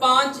5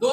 2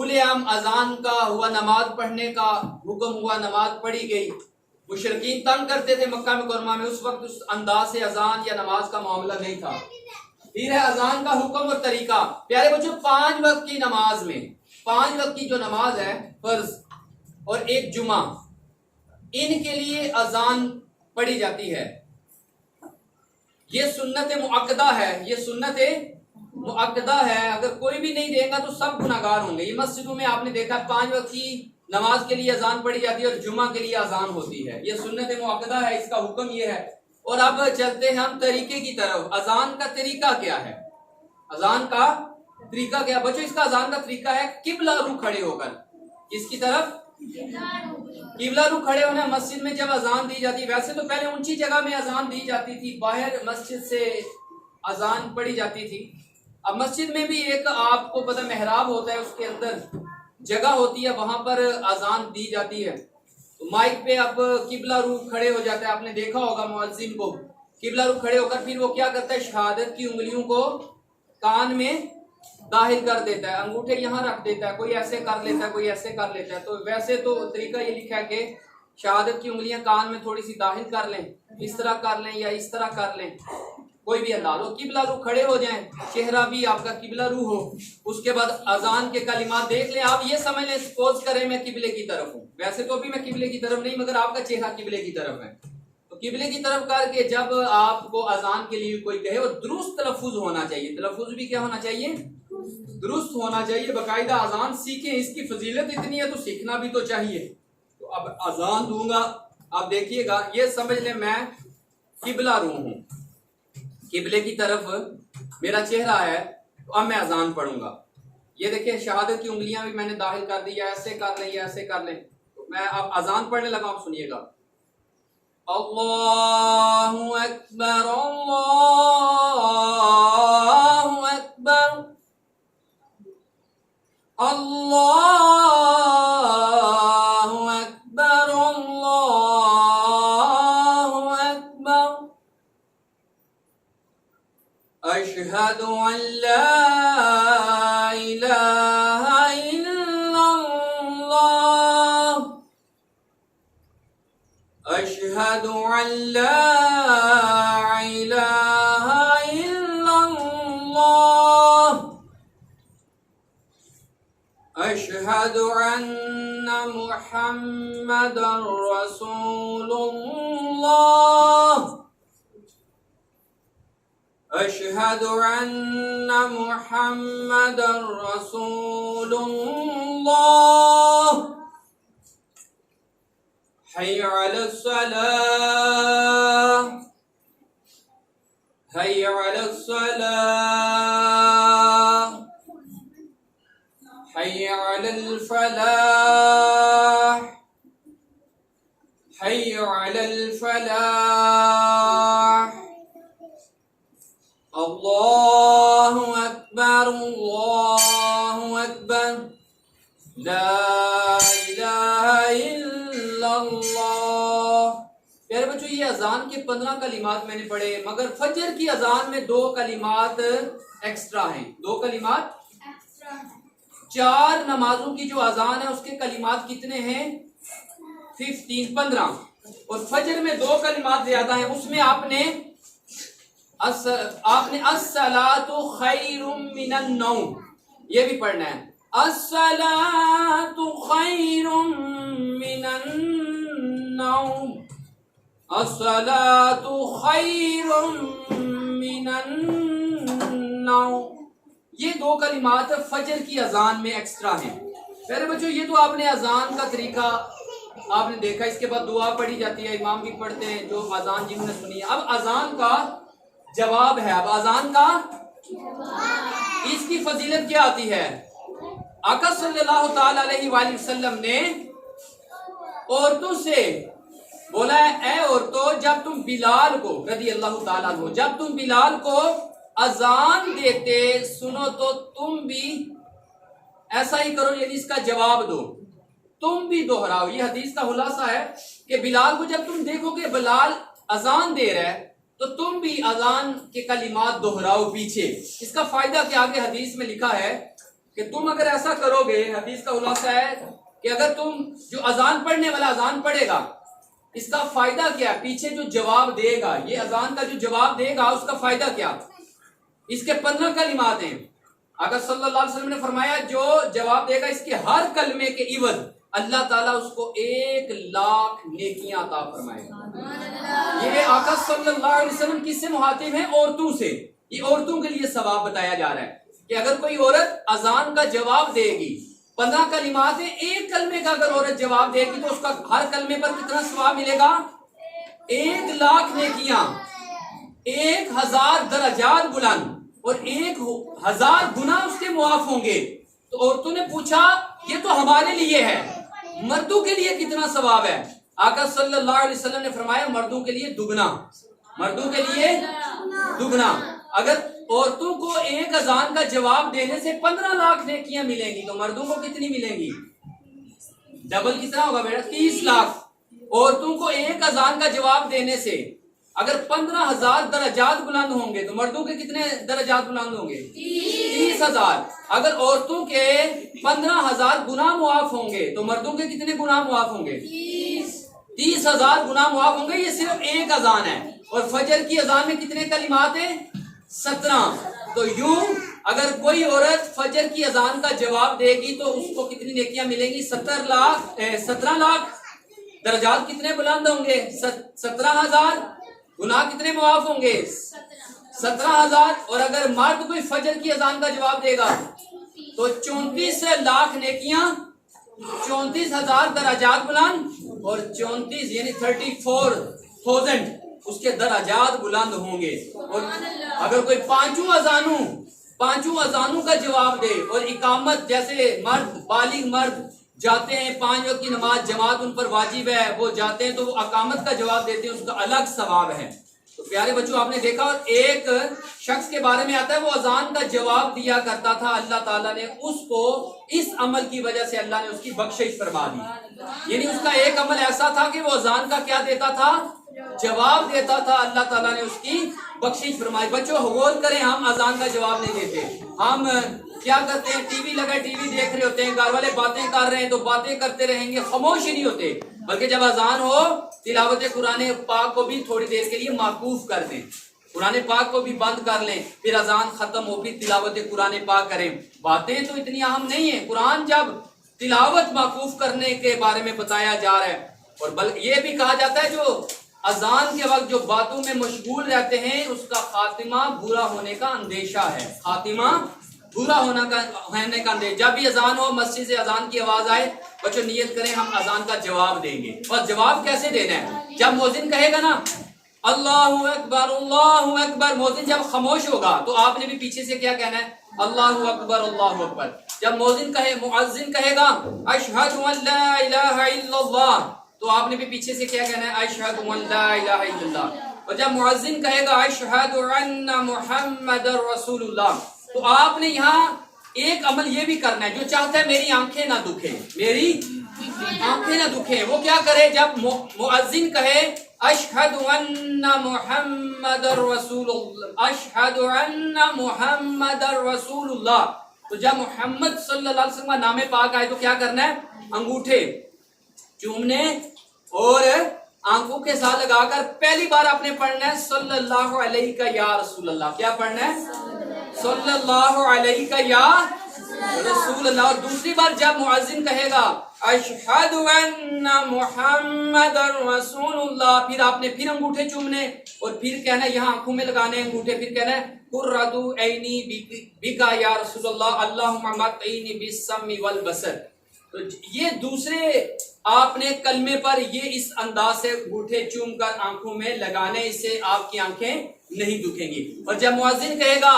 کھلے عام اذان کا ہوا، نماز پڑھنے کا حکم ہوا، نماز پڑھی گئی۔ مشرکین تنگ کرتے تھے مکہ مکرمہ میں، اس وقت اس انداز سے اذان یا نماز کا معاملہ نہیں تھا۔ پھر ہے اذان کا حکم اور طریقہ۔ پیارے بچوں، 5 وقت کی نماز میں 5 وقت کی جو نماز ہے فرض اور ایک جمعہ، ان کے لیے اذان پڑھی جاتی ہے۔ یہ سنت مؤکدہ ہے، یہ سنت مؤکدہ ہے۔ اگر کوئی بھی نہیں دے گا تو سب گناہگار ہوں گے۔ یہ مسجدوں میں آپ نے دیکھا 5 وقت کی نماز کے لیے اذان پڑھی جاتی ہے اور جمعہ کے لیے اذان ہوتی ہے۔ یہ سنت مؤکدہ ہے، اس کا حکم یہ ہے۔ اور اب چلتے ہیں ہم طریقے کی طرف۔ اذان کا طریقہ کیا ہے؟ اذان کا طریقہ کیا بچوں؟ اس کا اذان کا طریقہ ہے قبلہ رو کھڑے ہو کر۔ کس کی طرف؟ قبلہ رو کھڑے ہونا۔ مسجد میں جب اذان دی جاتی، ویسے تو پہلے اونچی جگہ میں اذان دی جاتی تھی، باہر مسجد سے اذان پڑھی جاتی تھی۔ اب مسجد میں بھی ایک آپ کو پتہ محراب ہوتا ہے، اس کے اندر جگہ ہوتی ہے، وہاں پر اذان دی جاتی ہے۔ تو مائک پہ اب قبلہ رو کھڑے ہو جاتا ہے، آپ نے دیکھا ہوگا مؤذن کو قبلہ رو کھڑے ہو کر پھر وہ کیا کرتا ہے؟ شہادت کی انگلیوں کو کان میں داخل کر دیتا ہے، انگوٹھے یہاں رکھ دیتا ہے، کوئی ایسے کر لیتا ہے، کوئی ایسے کر لیتا ہے۔ تو ویسے تو طریقہ یہ لکھا ہے کہ شہادت کی انگلیاں کان میں تھوڑی سی داخل کر لیں، اس طرح کر لیں یا اس طرح کر لیں، کوئی بھی انداز ہو، قبلہ رو کھڑے ہو جائیں، چہرہ بھی آپ کا قبلہ رو ہو۔ اس کے بعد اذان کے کلمات دیکھ لیں، آپ یہ سمجھ لیں، سپوز کریں میں قبلے کی طرف ہوں، ویسے تو ابھی میں قبلے کی طرف نہیں، مگر آپ کا چہرہ قبلے کی طرف ہے، تو قبلے کی طرف کر کے جب آپ کو اذان کے لیے کوئی کہے، اور درست تلفظ ہونا چاہیے، تلفظ بھی کیا ہونا چاہیے؟ درست ہونا چاہیے۔ باقاعدہ اذان سیکھیں، اس کی فضیلت اتنی ہے تو سیکھنا بھی تو چاہیے۔ تو اب اذان دوں گا، آپ دیکھیے گا، یہ سمجھ لیں میں قبلہ رو ہوں، قبلے کی طرف میرا چہرہ ہے، تو اب میں اذان پڑھوں گا۔ یہ دیکھیں شہادت کی انگلیاں بھی میں نے داخل کر دی، یا ایسے کر لیں یا ایسے کر لیں۔ تو میں اب اذان پڑھنے لگا، آپ سنیے گا۔ اللہ اکبر اللہ اکبر اللہ اکبر اللہ اکبر اشہد ان لا الہ الا اللہ اشہد ان لا الہ الا اللہ اشہد ان محمد رسول اللہ اشہد ان محمد رسول اللہ حی علی الصلاۃ حی علی الصلاۃ حی علی الفلاح حی علی الفلاح اللہ اکبر لا الہ الا اللہ۔ پیارے بچوں، یہ اذان کے 15 کلمات میں نے پڑھے، مگر فجر کی اذان میں 2 کلمات ایکسٹرا ہیں، 2 کلمات 4 نمازوں کی جو اذان ہے اس کے کلمات کتنے ہیں؟ 15 اور فجر میں 2 کلمات زیادہ ہیں، اس میں آپ نے الصلاۃ خیر من النوم یہ بھی پڑھنا ہے، الصلاۃ خیر من النوم الصلاۃ خیر من النوم۔ یہ 2 کلمات فجر کی اذان میں ایکسٹرا ہیں۔ پہلے بچوں، یہ تو آپ نے اذان کا طریقہ آپ نے دیکھا، اس کے بعد دعا پڑھی جاتی ہے، امام بھی پڑھتے ہیں جو اذان جنہوں نے سنی ہے۔ اب اذان کا جواب ہے، اب اذان کا اس کی فضیلت کیا آتی ہے؟ آقا صلی اللہ تعالی علیہ وآلہ وسلم نے عورتوں سے بولا ہے، اے عورتوں، جب تم بلال کو رضی اللہ تعالیٰ عنہ، جب تم بلال کو اذان دیتے سنو تو تم بھی ایسا ہی کرو، یعنی اس کا جواب دو، تم بھی دوہراؤ۔ یہ حدیث کا خلاصہ ہے کہ بلال کو جب تم دیکھو کہ بلال اذان دے رہا ہے تو تم بھی اذان کے کلمات دوہراؤ پیچھے۔ اس کا فائدہ کہ آگے حدیث میں لکھا ہے کہ تم اگر ایسا کرو گے، حدیث کا خلاصہ ہے کہ اگر تم جو اذان پڑھنے والا اذان پڑھے گا اس کا فائدہ کیا، پیچھے جو جواب دے گا، یہ اذان کا جو جواب دے گا اس کا فائدہ کیا، اس کے 15 کلمات ہیں۔ آقا صلی اللہ علیہ وسلم نے فرمایا جو جواب دے گا اس کے ہر کلمے کے عوض اللہ تعالیٰ اس کو 1,00,000 نیکیاں عطا فرمائے گا۔ یہ آقا صلی اللہ علیہ وسلم کس سے مخاطب ہیں؟ عورتوں سے۔ یہ عورتوں کے لیے ثواب بتایا جا رہا ہے کہ اگر کوئی عورت اذان کا جواب دے گی، 15 کلمات ہیں، ایک کلمے کا اگر عورت جواب دے گی تو اس کا ہر کلمے پر کتنا ثواب ملے گا؟ 1,00,000 نیکیاں، 1,000 درجات بلند اور 1,000 گناہ اس کے معاف ہوں گے۔ تو عورتوں نے پوچھا یہ تو ہمارے لیے ہے، مردوں کے لیے کتنا ثواب ہے؟ آقا صلی اللہ علیہ وسلم نے فرمایا مردوں کے لیے دگنا، مردوں کے لیے دگنا۔ اگر عورتوں کو ایک اذان کا جواب دینے سے 15,00,000 نیکیاں ملیں گی تو مردوں کو کتنی ملیں گی؟ ڈبل کتنا ہوگا بیٹا؟ 30,00,000۔ عورتوں کو ایک اذان کا جواب دینے سے اگر 15,000 درجات بلند ہوں گے تو مردوں کے کتنے درجات بلند ہوں گے؟ 30,000۔ اگر عورتوں کے 15,000 گناہ معاف ہوں گے تو مردوں کے کتنے گناہ معاف ہوں گے؟ 30,000 گناہ معاف ہوں گے۔ یہ صرف ایک اذان ہے، اور فجر کی اذان میں کتنے کلمات ہیں؟ 17۔ تو یوں اگر کوئی عورت فجر کی اذان کا جواب دے گی تو اس کو کتنی نیکیاں ملیں گی؟ 17,00,000۔ درجات کتنے بلند ہوں گے؟ 17,000۔ گناہ کتنے معاف ہوں گے؟ 17,000۔ اور اگر مرد کوئی فجر کی اذان کا جواب دے گا تو 34,00,000 نیکیاں، 34,000 درجات بلند اور 34 یعنی 34,000 اس کے درجات بلند ہوں گے۔ اور اگر کوئی پانچوں اذانوں کا جواب دے اور اقامت، جیسے مرد بالغ مرد جاتے ہیں 5 وقت کی نماز جماعت ان پر واجب ہے، وہ جاتے ہیں تو وہ اقامت کا جواب دیتے ہیں، اس کا الگ ثواب ہے۔ تو پیارے بچوں آپ نے دیکھا، اور ایک شخص کے بارے میں آتا ہے وہ اذان کا جواب دیا کرتا تھا، اللہ تعالیٰ نے اس کو اس عمل کی وجہ سے اللہ نے اس کی بخشش فرما دی۔ یعنی اس کا ایک عمل ایسا تھا کہ وہ اذان کا کیا دیتا تھا؟ جواب دیتا تھا، اللہ تعالیٰ نے اس کی بخشش فرمائی۔ بچوں غور کریں، ہم اذان کا جواب نہیں دیتے، ہم کیا کرتے ہیں؟ ٹی وی لگا، ٹی وی دیکھ رہے ہوتے ہیں، گھر والے باتیں کر رہے ہیں تو باتیں کرتے رہیں گے، خاموش ہی نہیں ہوتے، بلکہ جب اذان ہو تلاوت قرآن پاک کو بھی تھوڑی دیر کے لیے موقوف کر دیں، قرآن پاک کو بھی بند کر لیں، پھر اذان ختم ہو پھر تلاوت قرآن پاک کریں۔ باتیں تو اتنی اہم نہیں ہیں، قرآن جب تلاوت موقوف کرنے کے بارے میں بتایا جا رہا ہے، اور یہ بھی کہا جاتا ہے جو اذان کے وقت جو باتوں میں مشغول رہتے ہیں اس کا خاتمہ برا ہونے کا اندیشہ ہے، خاتمہ برا ہونے کا اندیشہ۔ جب بھی اذان ہو، مسجد سے اذان کی آواز آئے، بچوں نیت کریں ہم اذان کا جواب دیں گے۔ اور جواب کیسے دینا ہے؟ جب مؤذن کہے گا نا اللہ اکبر اللہ اکبر، مؤذن جب خاموش ہوگا تو آپ نے بھی پیچھے سے کیا کہنا ہے؟ اللہ اکبر اللہ اکبر۔ جب مؤذن کہے گا اشہد ان لا الہ الا اللہ تو آپ نے بھی پیچھے سے کیا کہنا ہے؟ اشہد ان لا الہ الا اللہ۔ اور جب مؤذن کہے گا اشہد ان محمد رسول اللہ تو آپ نے یہاں ایک عمل یہ بھی کرنا ہے، جو چاہتا ہے میری آنکھیں نہ دکھیں، میری آنکھیں نہ دکھیں، وہ کیا کرے؟ جب مؤذن کہے اشہد ان محمد رسول اللہ، اشہد ان محمد رسول اللہ، تو جب محمد صلی اللہ علیہ وسلم کا نام پاک آئے تو کیا کرنا ہے؟ انگوٹھے چومنے اور آنکھوں کے ساتھ لگا کر پہلی بار آپ نے پڑھنا ہے صلی اللہ علیہ کا یا رسول اللہ۔ کیا پڑھنا ہے؟ صلی اللہ علیہ کا یا رسول اللہ۔ اور دوسری بار جب مؤذن کہے گا اشہد ان محمد رسول اللہ، پھر آپ نے پھر انگوٹھے چومنے اور پھر کہنا ہے، یہاں آنکھوں میں لگانے انگوٹھے، پھر کہنا ہے قرۃ عینی بکا یا رسول اللہ اللہم متعینی بالسمع والبصر۔ تو یہ دوسرے آپ نے کلمے پر یہ اس انداز سے انگوٹھے چوم کر آنکھوں میں لگانے، اس سے آپ کی آنکھیں نہیں دکھیں گی۔ اور جب مؤذن کہے گا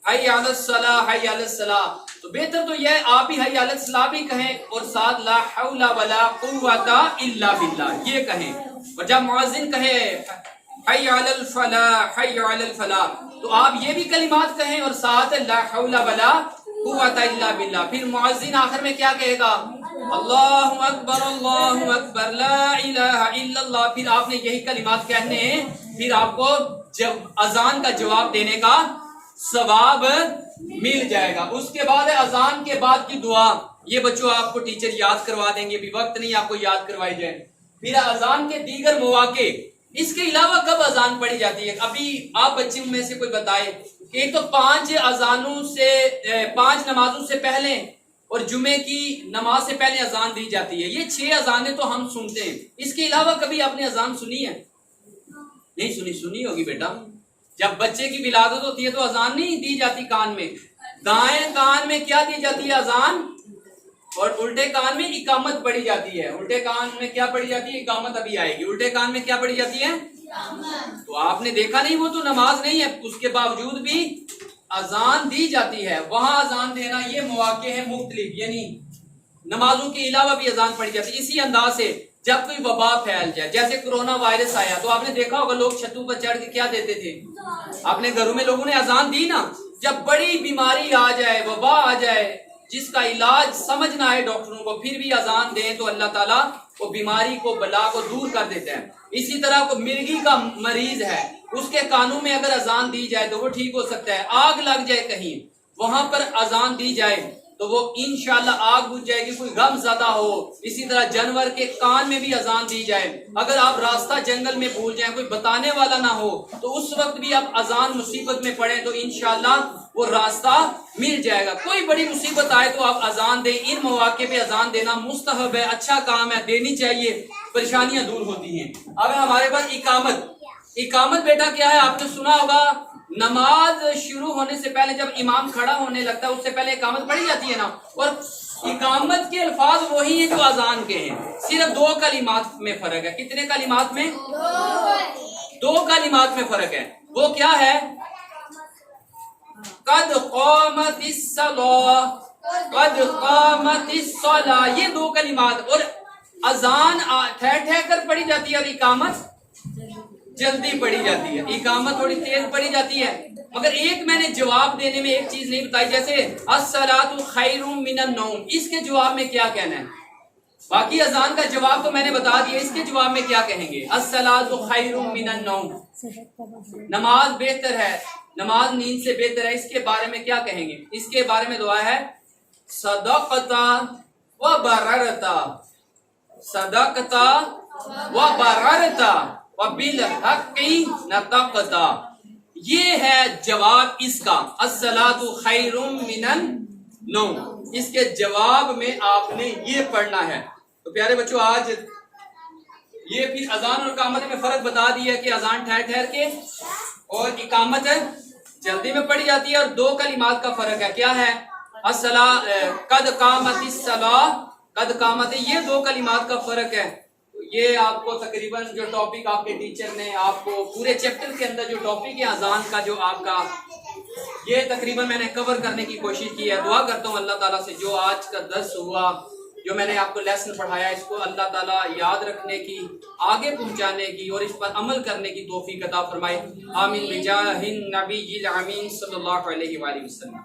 حی علی الصلاۃ حی علی الصلاۃ تو بہتر تو یہ آپ ہی حی علی الصلاۃ بھی کہیں اور ساتھ لا حول ولا قوۃ الا باللہ یہ کہیں۔ اور جب مؤذن کہے حی علی الفلاح حی علی الفلاح تو آپ یہ بھی کلمات کہیں اور ساتھ لا حول ولا قوۃ الا باللہ۔ پھر مؤذن آخر میں کیا کہے گا؟ اللہ اکبر لا الہ الا اللہ۔ پھر آپ نے یہی کلمات کہنے ہیں، پھر آپ کو جب اذان کا جواب دینے کا ثواب مل جائے گا۔ اس کے بعد ہے اذان کے بعد کی دعا، یہ بچوں آپ کو ٹیچر یاد کروا دیں گے، بھی وقت نہیں آپ کو یاد کروائی جائے۔ پھر اذان کے دیگر مواقع، اس کے علاوہ کب اذان پڑھی جاتی ہے؟ ابھی آپ بچے میں سے کوئی بتائے کہ ایک تو 5 نمازوں سے پہلے اور جمعے کی نماز سے پہلے اذان دی جاتی ہے، یہ 6 اذانیں تو ہم سنتے ہیں۔ اس کے علاوہ کبھی آپ نے اذان سنی ہے؟ نہیں سنی؟ سنی ہوگی بیٹا، جب بچے کی ولادت ہوتی ہے تو اذان نہیں دی جاتی کان میں، دائیں کان میں کیا دی جاتی ہے؟ اذان، اور الٹے کان میں اقامت پڑھی جاتی ہے۔ الٹے کان میں کیا پڑھی جاتی ہے؟ اقامت ابھی آئے گی۔ الٹے کان میں کیا پڑھی جاتی ہے؟ تو آپ نے دیکھا نہیں، وہ تو نماز نہیں ہے، اس کے باوجود بھی اذان دی جاتی ہے۔ وہاں اذان دینا یہ مواقع ہے مختلف، یعنی نمازوں کے علاوہ بھی اذان پڑھی جاتی ہے۔ اسی انداز سے جب کوئی وبا پھیل جائے، جیسے کرونا وائرس آیا، تو آپ نے دیکھا ہوگا لوگ چھتوں پر چڑھ کے کیا دیتے تھے؟ اپنے گھروں میں لوگوں نے اذان دی نا۔ جب بڑی بیماری آ جائے، وبا آ جائے، جس کا علاج سمجھ نہ آئے ڈاکٹروں کو، پھر بھی اذان دیں تو اللہ تعالیٰ وہ بیماری کو، بلا کو دور کر دیتے ہیں۔ اسی طرح کو مرگی کا مریض ہے، اس کے کانوں میں اگر اذان دی جائے تو وہ ٹھیک ہو سکتا ہے۔ آگ لگ جائے کہیں، وہاں پر اذان دی جائے تو وہ انشاءاللہ آگ بجھ جائے گی۔ کوئی غم زدہ ہو، اسی طرح جانور کے کان میں بھی اذان دی جائے۔ اگر آپ راستہ جنگل میں بھول جائیں، کوئی بتانے والا نہ ہو، تو اس وقت بھی آپ اذان مصیبت میں پڑھیں تو انشاءاللہ وہ راستہ مل جائے گا۔ کوئی بڑی مصیبت آئے تو آپ اذان دیں۔ ان مواقع پہ اذان دینا مستحب ہے، اچھا کام ہے، دینی چاہیے، پریشانیاں دور ہوتی ہیں۔ اب ہمارے پاس اقامت۔ اقامت بیٹا کیا ہے؟ آپ نے سنا ہوگا نماز شروع ہونے سے پہلے جب امام کھڑا ہونے لگتا ہے اس سے پہلے اقامت پڑھی جاتی ہے نا، اور اقامت کے الفاظ وہی ہیں جو اذان کے ہیں، صرف 2 کلمات میں فرق ہے۔ کتنے کلمات میں؟ 2 کلمات میں فرق ہے۔ وہ کیا ہے؟ قد قامت الصلاۃ، قد قامت الصلاۃ، یہ 2 کلمات۔ اور اذان ٹھہر ٹھہر کر پڑھی جاتی ہے اور اقامت جلدی پڑھی جاتی ہے۔ اقامت تھوڑی تیز پڑھی جاتی ہے، مگر ایک میں نے جواب دینے میں ایک چیز نہیں بتائی، جیسے الصلاۃ خیر من النوم، اس کے جواب میں کیا کہنا ہے؟ باقی اذان کا جواب تو میں نے بتا دیا، اس کے جواب میں کیا کہیں گے؟ الصلاۃ خیر من النوم، نماز بہتر ہے، نماز نیند سے بہتر ہے، اس کے بارے میں کیا کہیں گے؟ اس کے بارے میں دعا ہے صدقتا و بررتا، صدقتا و بررتا وبالحق نطقتا، یہ ہے جواب اس کا، الصلاۃ خیر من النوم۔ اس کے جواب میں آپ نے یہ پڑھنا ہے۔ تو پیارے بچوں، آج یہ پھر اذان اور اقامت میں فرق بتا دیا کہ اذان ٹھہر ٹھہر کے اور اقامت جلدی میں پڑھی جاتی ہے، اور 2 کلمات کا فرق ہے۔ کیا ہے؟ قد قامت الصلاۃ، قد قامت، یہ 2 کلمات کا فرق ہے۔ یہ آپ کو تقریباً جو ٹاپک آپ کے ٹیچر نے آپ کو پورے چیپٹر کے اندر جو ٹاپک ہے اذان کا، جو آپ کا یہ تقریباً میں نے کور کرنے کی کوشش کی ہے۔ دعا کرتا ہوں اللہ تعالیٰ سے جو آج کا درس ہوا، جو میں نے آپ کو لیسن پڑھایا، اس کو اللہ تعالیٰ یاد رکھنے کی، آگے پہنچانے کی اور اس پر عمل کرنے کی توفیق عطا فرمائے۔ آمین بجاہ النبی الامین صلی اللہ علیہ وآلہ وسلم۔